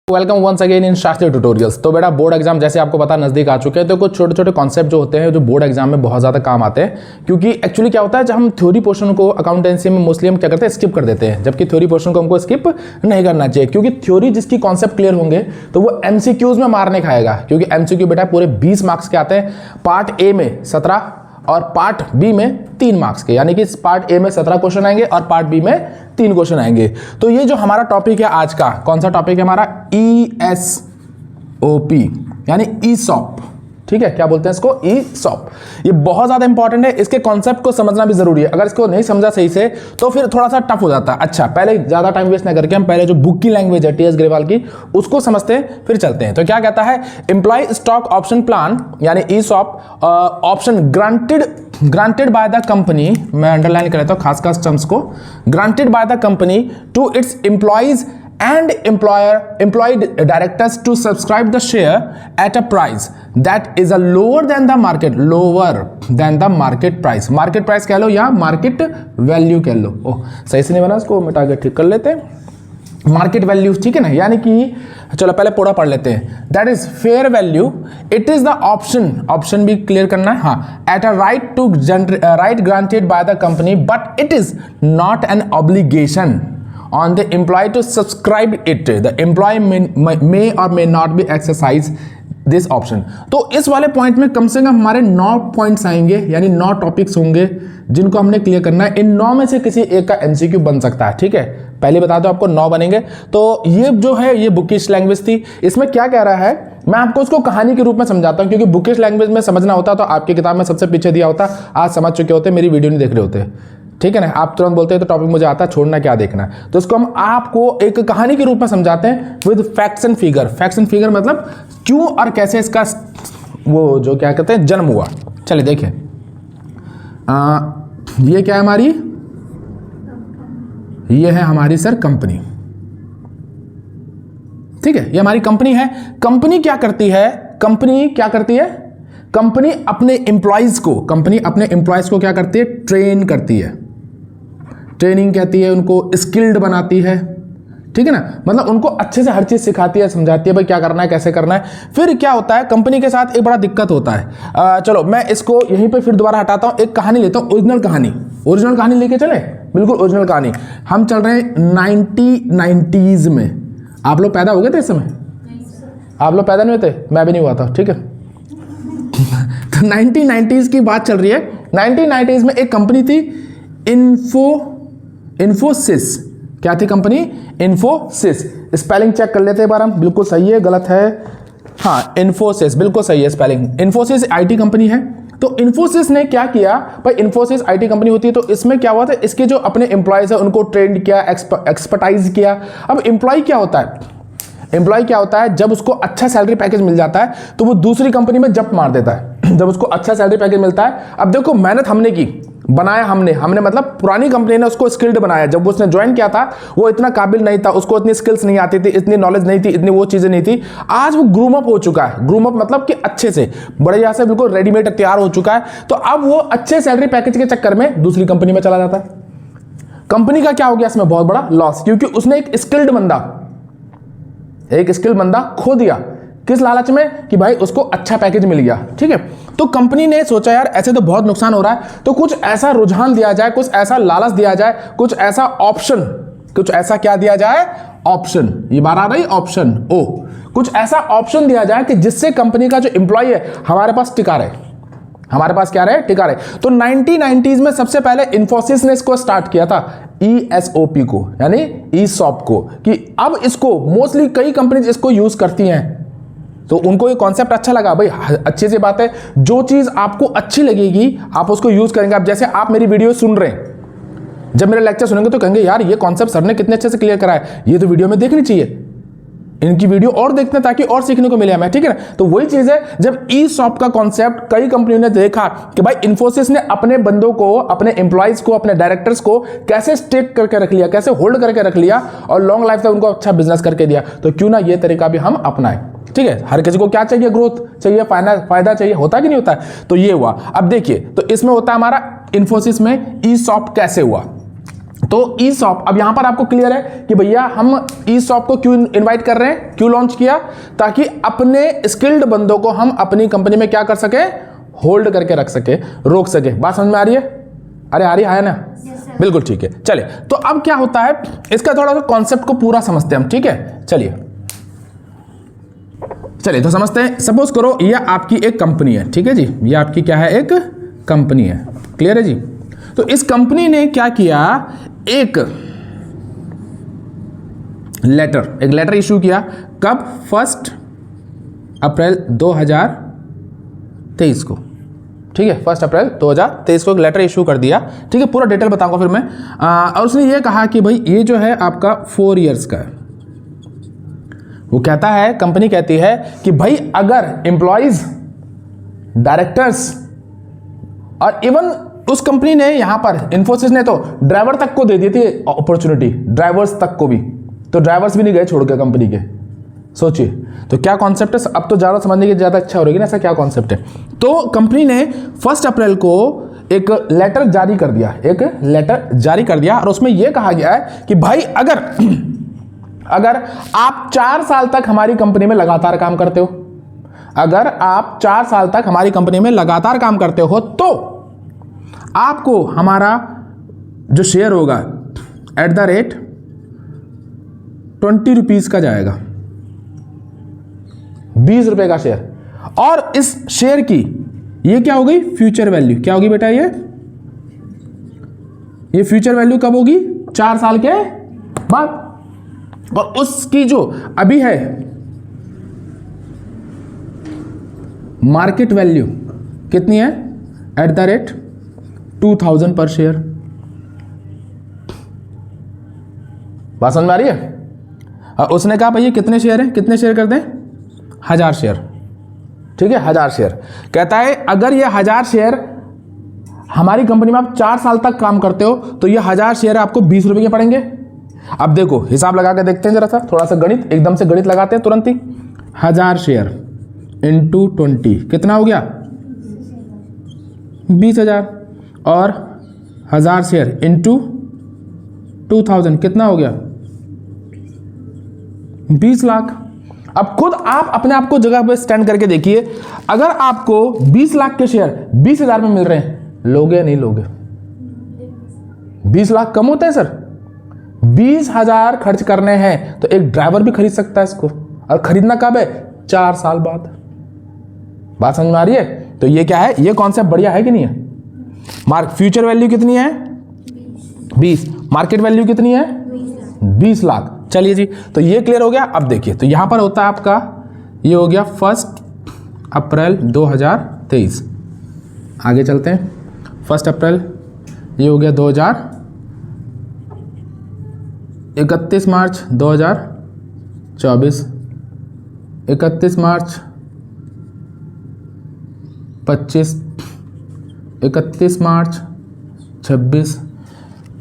Welcome once again in शास्त्रीय tutorials. तो बेटा बोर्ड एग्जाम जैसे आपको पता नज़दीक आ चुके हैं, तो कुछ छोटे छोटे कॉन्सेप्ट जो होते हैं जो बोर्ड एग्जाम में बहुत ज़्यादा काम आते हैं। क्योंकि एक्चुअली क्या होता है, जब हम थ्योरी पोर्शन को अकाउंटेंसी में मोस्टली हम क्या करते हैं, स्किप कर देते हैं, जबकि थ्योरी पोर्शन को हमको स्किप नहीं करना चाहिए। क्योंकि थ्योरी जिसकी कॉन्सेप्ट क्लियर होंगे तो वो एमसीक्यूज में मारने खाएगा। क्योंकि एमसीक्यू बेटा पूरे 20 मार्क्स के आते हैं, पार्ट ए में 17 और पार्ट बी में 3 मार्क्स के, यानी कि पार्ट ए में 17 क्वेश्चन आएंगे और पार्ट बी में 3 क्वेश्चन आएंगे। तो ये जो हमारा टॉपिक है आज का, कौन सा टॉपिक है हमारा, ESOP यानी ईसॉप। ठीक है, क्या बोलते हैं इसको, ईसॉप। ये बहुत ज्यादा इंपॉर्टेंट है, इसके कॉन्सेप्ट को समझना भी जरूरी है। अगर इसको नहीं समझा सही से तो फिर थोड़ा सा टफ हो जाता है। अच्छा, पहले ज्यादा टाइम वेस्ट ना करके हम पहले जो बुक की लैंग्वेज है TS ग्रेवाल की उसको समझते हैं, फिर चलते हैं। तो क्या कहता है, एम्प्लॉय स्टॉक ऑप्शन प्लान यानी ESOP option granted by the company, मैं अंडरलाइन कर लेता हूं खास खास टर्म्स को, granted by the company to its employees and employed directors to subscribe the share at a price that is a lower than the market price। market price कह लो या market value कह लो। ओह सही से नहीं बना, इसको मिटा के ठीक कर लेते हैं। मार्केट वैल्यू, ठीक है ना, यानी कि चलो पहले पूरा पढ़ लेते हैं। That is fair value, it is the option भी क्लियर करना है, हाँ, at a right granted by the company but it is not an obligation on the employee to subscribe it। The employee may or may not be exercise this option। तो इस वाले point में कम से कम हमारे 9 points आएंगे, यानी 9 topics होंगे जिनको हमने क्लियर करना है। इन 9 में से किसी एक का एमसीक्यू बन सकता है। ठीक है, पहले बता दो आपको 9 बनेंगे। तो ये जो है ये बुकिश लैंग्वेज थी। इसमें क्या कह रहा है, मैं आपको उसको कहानी के रूप में समझाता हूं, क्योंकि बुकिश लैंग्वेज में समझना होता तो आपकी किताब में सबसे पीछे दिया होता, आज समझ चुके होते, मेरी वीडियो नहीं देख रहे होते। ठीक है ना, आप तुरंत बोलते हैं तो टॉपिक मुझे आता है, छोड़ना क्या देखना। तो इसको हम आपको एक कहानी के रूप में समझाते हैं with facts and figure. Facts and figure मतलब क्यों और कैसे इसका वो जो क्या कहते हैं जन्म हुआ। चलिए देखिए, ये क्या है हमारी, ये है हमारी सर कंपनी। ठीक है, ये हमारी कंपनी है। कंपनी क्या करती है, कंपनी अपने एम्प्लॉयज को क्या करती है, ट्रेन करती है, ट्रेनिंग कहती है, उनको स्किल्ड बनाती है। ठीक है ना, मतलब उनको अच्छे से हर चीज सिखाती है, समझाती है भाई क्या करना है, कैसे करना है। फिर क्या होता है, कंपनी के साथ एक बड़ा दिक्कत होता है। चलो मैं इसको यहीं पे फिर दोबारा हटाता हूं, एक कहानी लेता हूं, ओरिजिनल कहानी लेके चले, बिल्कुल ओरिजिनल कहानी। हम चल रहे हैं 1990s में। आप लोग पैदा हो गए थे इस समय? आप लोग पैदा नहीं हुए थे, मैं भी नहीं हुआ था। ठीक है तो 1990s की बात चल रही है। 1990s में एक कंपनी थी इन्फोसिस। क्या थी कंपनी, इन्फोसिस। स्पेलिंग चेक कर लेते हैं एक बार हम, बिल्कुल सही है गलत है, हाँ इन्फोसिस बिल्कुल सही है स्पेलिंग। इन्फोसिस आईटी कंपनी है। तो इन्फोसिस ने क्या किया भाई, इन्फोसिस आईटी कंपनी होती है, तो इसमें क्या हुआ था, इसके जो अपने एम्प्लॉयज है उनको ट्रेंड किया, एक्सपर्टाइज किया। अब एम्प्लॉय क्या होता है, जब उसको अच्छा सैलरी पैकेज मिल जाता है तो वो दूसरी कंपनी में जंप मार देता है। जब उसको अच्छा सैलरी पैकेज मिलता है, अब देखो मेहनत हमने की, बनाया हमने मतलब पुरानी कंपनी ने उसको स्किल्ड बनाया। जब उसने ज्वाइन किया था वो इतना काबिल नहीं था, उसको इतनी स्किल्स नहीं आती थी, इतनी नॉलेज नहीं थी, इतनी वो चीजें नहीं थी। आज वो ग्रूम अप हो चुका है, ग्रूम अप मतलब कि अच्छे से बढ़िया से बिल्कुल रेडीमेड तैयार हो चुका है। तो अब वो अच्छे सैलरी पैकेज के चक्कर में दूसरी कंपनी में चला जाता है। कंपनी का क्या हो गया इसमें, बहुत बड़ा लॉस, क्योंकि उसने एक स्किल्ड बंदा खो दिया। किस लालच में कि भाई उसको अच्छा पैकेज मिल गया। ठीक है, तो कंपनी ने सोचा यार ऐसे तो बहुत नुकसान हो रहा है, तो कुछ ऐसा रुझान दिया जाए, कुछ ऐसा लालच दिया जाए, कुछ ऐसा क्या दिया जाए, ऑप्शन। ये बार आ रही ऑप्शन ओ, कुछ ऐसा ऑप्शन दिया जाए कि जिससे कंपनी का जो एम्प्लॉय है हमारे पास टिका रहे, तो 1990s में सबसे पहले इन्फोसिस ने इसको स्टार्ट किया था, ESOP को, यानी ईसॉप को, कि अब इसको मोस्टली कई कंपनीज इसको यूज करती हैं। तो उनको ये कॉन्सेप्ट अच्छा लगा, भाई अच्छी सी बात है, जो चीज आपको अच्छी लगेगी आप उसको यूज करेंगे। अब जैसे आप मेरी वीडियो सुन रहे हैं, जब मेरे लेक्चर सुनेंगे तो कहेंगे यार ये कॉन्सेप्ट सर ने कितने अच्छे से क्लियर करा है, ये तो वीडियो में देखनी चाहिए, इनकी वीडियो और देखते हैं ताकि और सीखने को मिले हमें। ठीक है ना, तो वही चीज है, जब ईसॉप का कॉन्सेप्ट कई कंपनियों ने देखा कि भाई इन्फोसिस ने अपने बंदों को, अपने एम्प्लॉयज को, अपने डायरेक्टर्स को कैसे स्टेक करके रख लिया, कैसे होल्ड करके रख लिया और लॉन्ग लाइफ तक उनको अच्छा बिजनेस करके दिया, तो क्यों ना ये तरीका भी हम अपनाएं। ठीक है, हर किसी को क्या चाहिए, ग्रोथ चाहिए, फायदा चाहिए, होता कि नहीं होता है। तो ये हुआ। अब देखिए, तो इसमें होता है हमारा इन्फोसिस में ईसॉप कैसे हुआ। तो ई-शॉप, अब यहां पर आपको क्लियर है कि भैया हम ई-शॉप को क्यों इनवाइट कर रहे हैं, क्यों लॉन्च किया, ताकि अपने स्किल्ड बंदों को हम अपनी कंपनी में क्या कर सके, होल्ड करके रख सके, रोक सके। बात समझ में आ रही है? अरे आ रही है ना? बिल्कुल ठीक है। चलिए, तो अब क्या होता है, इसका थोड़ा सा कॉन्सेप्ट को पूरा समझते हैं हम, ठीक है। चलिए तो समझते हैं। सपोज करो ये आपकी एक कंपनी है, ठीक है जी, ये आपकी क्या है, एक कंपनी है, क्लियर है जी। तो इस कंपनी ने क्या किया, एक लेटर इशू किया, कब, 1 अप्रैल 2023 को, ठीक है, 1 अप्रैल 2023 को एक लेटर इशू कर दिया, ठीक है। पूरा डिटेल बताऊंगा फिर मैं। और उसने ये कहा कि भाई ये जो है आपका 4 इयर्स का है। वो कहता है, कंपनी कहती है कि भाई अगर एम्प्लॉइज, डायरेक्टर्स और इवन उस कंपनी ने यहां पर इन्फोसिस ने तो ड्राइवर तक को दे दी थी अपॉर्चुनिटी, ड्राइवर्स तक को भी, तो ड्राइवर्स भी नहीं गए छोड़ के कंपनी के। सोचिए तो क्या कॉन्सेप्ट है। अब तो ज़्यादा समझने की ज़्यादा अच्छा हो रही है ना, ऐसा क्या कॉन्सेप्ट है। तो कंपनी ने 1 अप्रैल को एक लेटर जारी कर दिया, और उसमें यह कहा गया है कि भाई अगर आप 4 साल तक हमारी कंपनी में लगातार काम करते हो, अगर आप 4 साल तक हमारी कंपनी में लगातार काम करते हो, तो आपको हमारा जो शेयर होगा @20 रुपीज का जाएगा, 20 रुपए का शेयर। और इस शेयर की ये क्या हो गई, फ्यूचर वैल्यू। क्या होगी बेटा, ये फ्यूचर वैल्यू कब होगी, 4 साल के बाद। और उसकी जो अभी है मार्केट वैल्यू कितनी है, @2000 पर शेयर। बात समझ में आ रही है? और उसने कहा भैया कितने शेयर हैं, कितने शेयर कर दें, 1000 शेयर, ठीक है, 1000 शेयर। कहता है अगर ये 1000 शेयर हमारी कंपनी में आप 4 साल तक काम करते हो, तो ये 1000 शेयर आपको 20 रुपए के पड़ेंगे। अब देखो हिसाब लगा के देखते हैं जरा सा, थोड़ा सा गणित, एकदम से गणित लगाते हैं तुरंत ही। 1000 शेयर इंटू 20 कितना हो गया, 20,000, और 1000 शेयर इंटू 2000 कितना हो गया, 20 लाख। अब खुद आप अपने आप को जगह पे स्टैंड करके देखिए, अगर आपको 20 लाख के शेयर 20,000 में मिल रहे हैं, लोगे या नहीं लोगे? 20 लाख कम होते हैं सर, 20,000 खर्च करने हैं तो एक ड्राइवर भी खरीद सकता है इसको, और खरीदना कब है, 4 साल बाद। बात समझ में आ रही है? तो ये क्या है, ये कॉन्सेप्ट बढ़िया है कि नहीं है। फ्यूचर वैल्यू कितनी है, 20, मार्केट वैल्यू कितनी है, 20 लाख। चलिए जी, तो ये क्लियर हो गया। अब देखिए, तो यहां पर होता है आपका, ये हो गया 1 अप्रैल 2023। आगे चलते हैं, 1 अप्रैल, ये हो गया 31 मार्च 2024, 31 मार्च 25, 31 मार्च 26,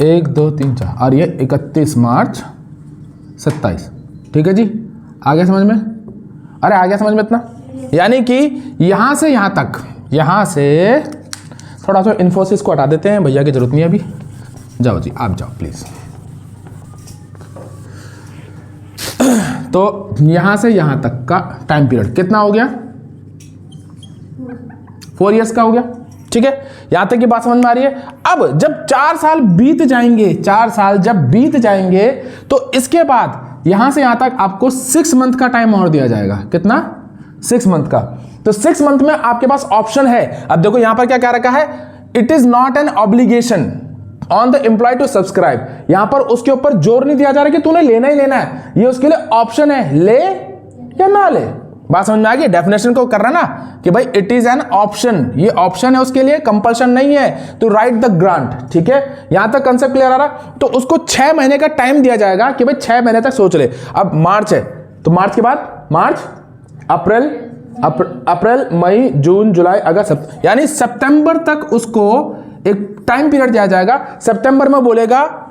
1 2 3 4, और ये 31 मार्च 27। ठीक है जी, आगे समझ में, अरे आ गया समझ में इतना। यानी कि यहां से यहां तक, यहां से थोड़ा सा इन्फोसिस को हटा देते हैं, भैया की जरूरत नहीं है अभी। जाओ जी, आप जाओ प्लीज। तो यहां से यहां तक का टाइम पीरियड कितना हो गया, 4 इयर्स का हो गया। ठीक है, यहां तक की बात समझ में आ रही है। अब जब 4 साल बीत जाएंगे, 4 साल जब बीत जाएंगे, तो इसके बाद यहां से यहां तक आपको 6 मंथ का टाइम और दिया जाएगा। कितना, 6 मंथ का। तो 6 मंथ में आपके पास ऑप्शन है। अब देखो यहां पर क्या क्या रखा है, it is not an obligation on the employee to subscribe. यहां पर उसके ऊपर जोर नहीं दिया जा रहा कि तूने लेना ही लेना है, ये उसके लिए ऑप्शन है, ले या ना ले। बात समझ में आ गई, डेफिनेशन को कर रहा ना कि भाई इट इज एन ऑप्शन, ये ऑप्शन है उसके लिए, कंपल्शन नहीं है टू राइट द ग्रांट। ठीक है, यहां तक कंसेप्ट क्लियर आ रहा। तो उसको 6 महीने का टाइम दिया जाएगा कि भाई 6 महीने तक सोच ले। अब मार्च है, तो मार्च के बाद मार्च, अप्रैल, मई, जून, जुलाई, अगस्त, यानी सितंबर तक उसको एक टाइम पीरियड दिया जाएगा। सितंबर में बोलेगा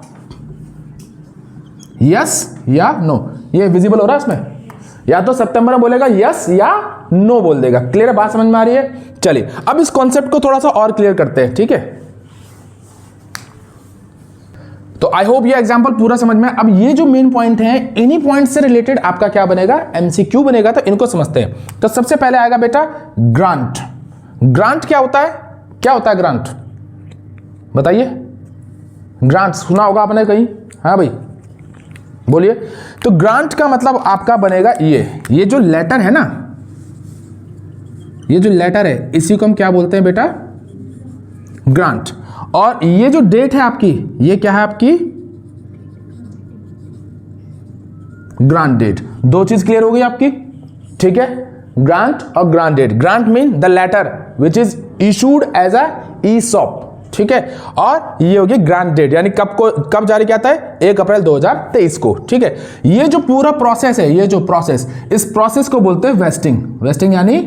यस या नो, ये विजिबल हो रहा है इसमें, या तो सितंबर में बोलेगा यस या नो बोल देगा। क्लियर है, बात समझ में आ रही है। चलिए अब इस कॉन्सेप्ट को थोड़ा सा और क्लियर करते हैं। ठीक है, तो आई होप ये एग्जांपल पूरा समझ में। अब ये जो मेन पॉइंट है, इन्हीं पॉइंट से रिलेटेड आपका क्या बनेगा, एमसीक्यू बनेगा। तो इनको समझते हैं। तो सबसे पहले आएगा बेटा ग्रांट। ग्रांट क्या होता है, क्या होता है ग्रांट, बताइए। ग्रांट सुना होगा आपने कहीं, हाँ भाई बोलिए। तो ग्रांट का मतलब आपका बनेगा ये जो लेटर है ना, ये जो लेटर है इसी को हम क्या बोलते हैं बेटा, ग्रांट। और ये जो डेट है आपकी, ये क्या है आपकी, ग्रांट डेट। दो चीज क्लियर हो गई आपकी, ठीक है। ग्रांट और grant date. Grant mean the letter which is issued as a ESOP, ठीक है। और ये होगी ग्रांट डेट, यानी कब जारी किया था, 1 अप्रैल 2023 को, ठीक है। ये जो पूरा प्रोसेस है, ये जो प्रोसेस, इस प्रोसेस को बोलते हैं वेस्टिंग। वेस्टिंग यानी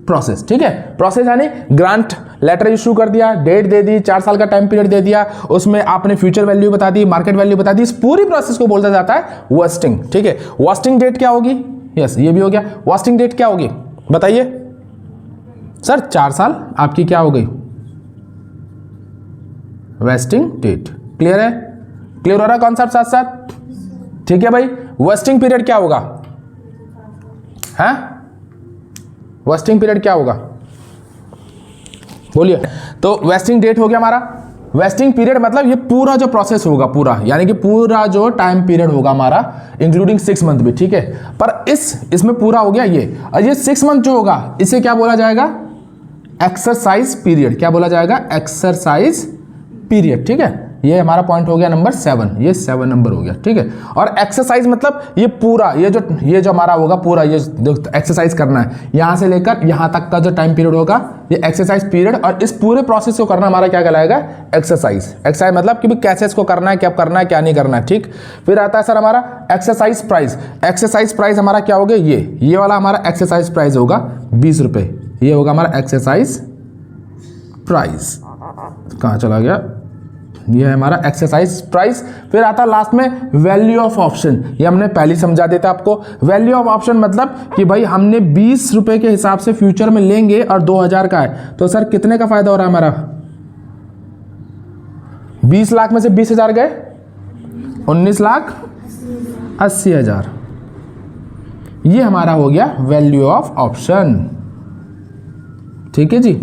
प्रोसेस, ठीक है। प्रोसेस यानी ग्रांट लेटर इशू कर दिया, डेट दे दी, 4 साल का टाइम पीरियड दे दिया, उसमें आपने फ्यूचर वैल्यू बता दी, मार्केट वैल्यू बता दी, इस पूरी प्रोसेस को बोलता जाता है वेस्टिंग, ठीक है। वेस्टिंग डेट क्या होगी, यस ये भी हो गया। वेस्टिंग डेट क्या होगी बताइए सर, 4 साल आपकी क्या हो गई, वेस्टिंग डेट। क्लियर है, क्लियर हो रहा है कॉन्सेप्ट साथ साथ, ठीक है भाई। वेस्टिंग पीरियड क्या होगा, है वेस्टिंग पीरियड क्या होगा बोलिए। तो वेस्टिंग डेट हो गया हमारा। वेस्टिंग पीरियड मतलब ये पूरा जो प्रोसेस होगा पूरा, यानी कि पूरा जो टाइम पीरियड होगा हमारा, इंक्लूडिंग 6 मंथ भी, ठीक है। पर इसमें पूरा हो गया ये, और ये 6 मंथ जो होगा इसे क्या बोला जाएगा, एक्सरसाइज पीरियड। क्या बोला जाएगा, एक्सरसाइज पीरियड, ठीक है। ये हमारा पॉइंट हो गया नंबर 7, ये 7 नंबर हो गया, ठीक है। और एक्सरसाइज मतलब ये पूरा, ये जो हमारा होगा पूरा, ये एक्सरसाइज करना है, यहां से लेकर यहां तक का जो टाइम पीरियड होगा ये एक्सरसाइज पीरियड। और इस पूरे प्रोसेस को करना हमारा क्या कहलाएगा, एक्सरसाइज। एक्सरसाइज मतलब कि भी कैसे इसको करना है, क्या करना है, क्या नहीं करना है, ठीक। फिर आता है सर हमारा एक्सरसाइज प्राइस। एक्सरसाइज प्राइस हमारा क्या होगा, ये वाला हमारा एक्सरसाइज प्राइस होगा 20 रुपए, ये होगा हमारा एक्सरसाइज प्राइस। कहाँ चला गया, ये है हमारा एक्सरसाइज प्राइस। फिर आता लास्ट में वैल्यू ऑफ ऑप्शन, ये हमने पहले समझा देता आपको। वैल्यू ऑफ ऑप्शन मतलब कि भाई हमने 20 रुपए के हिसाब से फ्यूचर में लेंगे और 2000 का है, तो सर कितने का फायदा हो रहा है हमारा, 20 लाख में से 20,000 गए, 19,80,000। ये हमारा हो गया वैल्यू ऑफ ऑप्शन, ठीक है जी।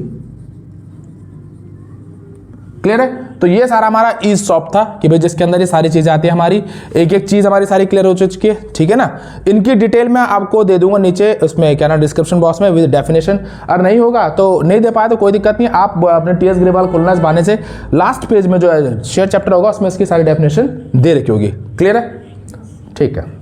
क्लियर है। तो ये सारा हमारा ईसॉप था कि भाई जिसके अंदर ये सारी चीजें आती है हमारी, एक एक चीज हमारी सारी क्लियर हो चुकी है, ठीक है ना। इनकी डिटेल मैं आपको दे दूंगा नीचे उसमें क्या ना डिस्क्रिप्शन बॉक्स में विद डेफिनेशन। और नहीं होगा तो नहीं दे पाया तो कोई दिक्कत नहीं, आप अपने टीएस ग्रेवाल खोलना इस बहाने से लास्ट पेज में जो है शेयर चैप्टर होगा उसमें इसकी सारी डेफिनेशन दे रखी होगी। क्लियर है, ठीक है।